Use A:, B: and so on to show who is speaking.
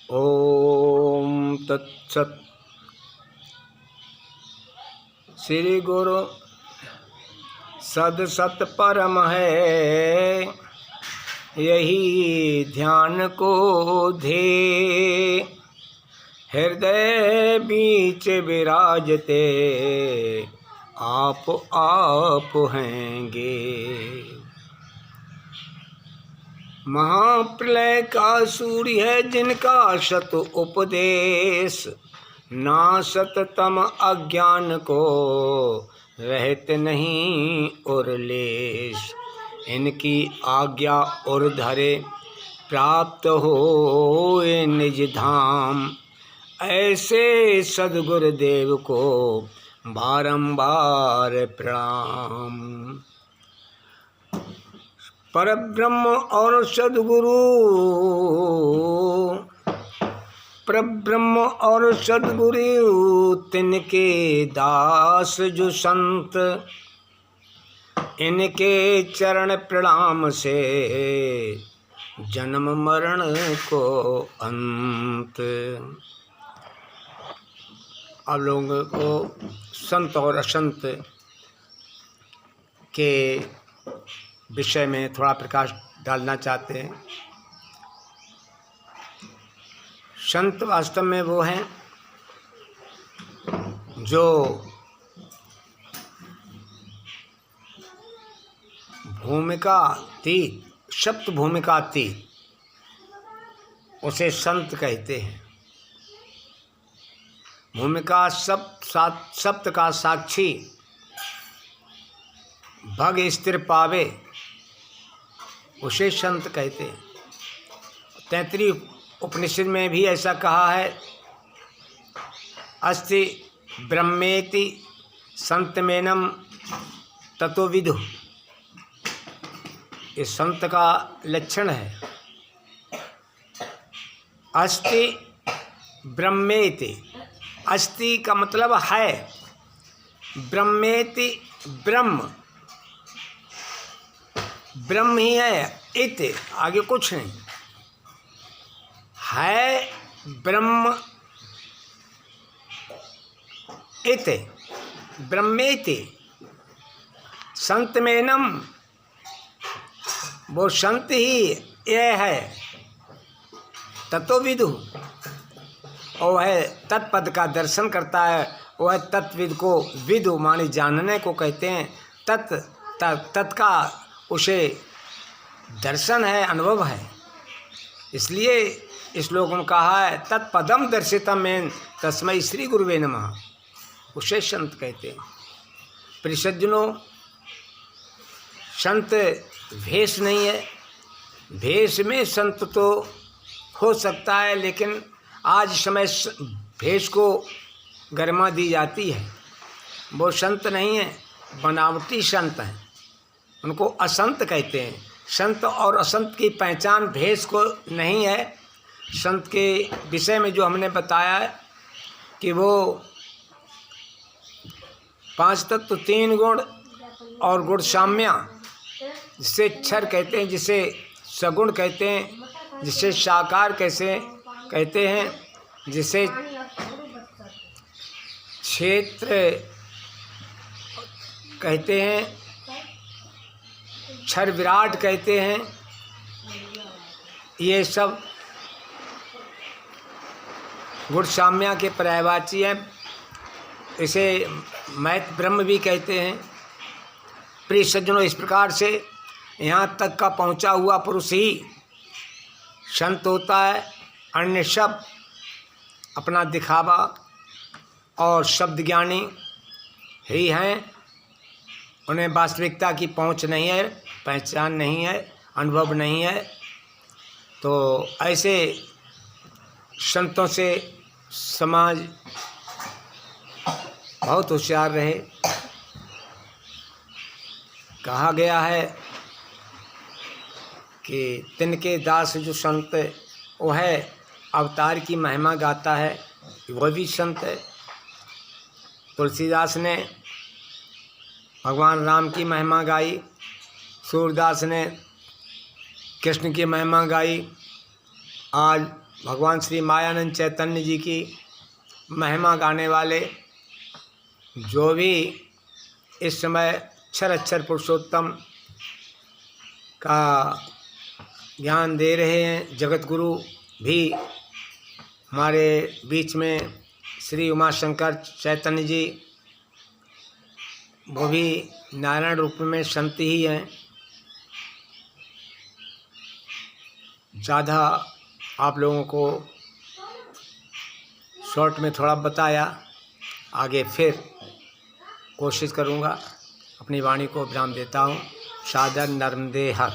A: ओम तत्सत। श्री गुरु सदसत परम है, यही ध्यान को धे। हृदय बीच विराजते आप हैंगे। महाप्रलय का सूर्य है जिनका शत उपदेश, नासत तम अज्ञान को रहत नहीं उरलेश। इनकी आज्ञा और धरे प्राप्त हो निज धाम, ऐसे सद्गुरुदेव को बारंबार प्रणाम। परब्रह्म और सद्गुरु, परब्रह्म और सद्गुरु तिनके दास जो संत, इनके चरण प्रणाम से जन्म मरण को अंत। अब लोगों को संत और असंत के विषय में थोड़ा प्रकाश डालना चाहते हैं। संत वास्तव में वो हैं जो भूमिका अतीत, सप्त भूमिका अतीत, उसे संत कहते हैं। भूमिका सप्त का साक्षी भग स्थिर पावे, उसे संत कहते हैं। तैत्तिरीय उपनिषद में भी ऐसा कहा है, अस्ति ब्रह्मेति संतमेनम ततो विदु। इस संत का लक्षण है। अस्ति ब्रह्मेति, अस्ति का मतलब है, ब्रह्मेति ब्रह्म, ब्रह्म ही है, इत आगे कुछ नहीं है। ब्रह्म इत ब्रह्मेति संतमेनम, वो संत ही यह है। ततो विदु, और है तत्पद का दर्शन करता है, वह तत्विद को, विदु माने जानने को कहते हैं। तत् का उसे दर्शन है, अनुभव है। इसलिए इस श्लोक में कहा है, तत्पदम दर्शितम मेन तस्मै श्री गुरुवे नमः, उसे संत कहते हैं। प्रियसज्जनों, संत भेष नहीं है। भेष में संत तो हो सकता है, लेकिन आज समय भेष को गरिमा दी जाती है। वो संत नहीं है, बनावटी संत हैं, उनको असंत कहते हैं। संत और असंत की पहचान भेष को नहीं है। संत के विषय में जो हमने बताया है कि वो 5 तत्व 3 गुण और गुण साम्या, जिसे क्षर कहते हैं, जिसे सगुण कहते हैं, जिसे साकार कैसे कहते हैं, जिसे क्षेत्र कहते हैं, क्षर विराट कहते हैं। ये सब गुण साम्या के पर्यायवाची हैं। इसे मैथ ब्रह्म भी कहते हैं। प्रिय सज्जनों, इस प्रकार से यहाँ तक का पहुँचा हुआ पुरुष ही संत होता है। अन्य सब अपना दिखावा और शब्द ज्ञानी ही हैं। उन्हें वास्तविकता की पहुँच नहीं है, पहचान नहीं है, अनुभव नहीं है। तो ऐसे संतों से समाज बहुत होशियार रहे। कहा गया है कि तिनके दास जो संत, वो है अवतार की महिमा गाता है, वह भी संत है। तुलसीदास ने भगवान राम की महिमा गाई, सूरदास ने कृष्ण की महिमा गाई, आज भगवान श्री मायानंद चैतन्य जी की महिमा गाने वाले जो भी इस समय अक्षर अक्षर पुरुषोत्तम का ज्ञान दे रहे हैं, जगत गुरु भी हमारे बीच में श्री उमाशंकर चैतन्य जी, वो भी नारायण रूप में संत ही हैं। ज़्यादा आप लोगों को शॉर्ट में थोड़ा बताया, आगे फिर कोशिश करूँगा। अपनी वाणी को विराम देता हूँ। सादर नर्मदे हर।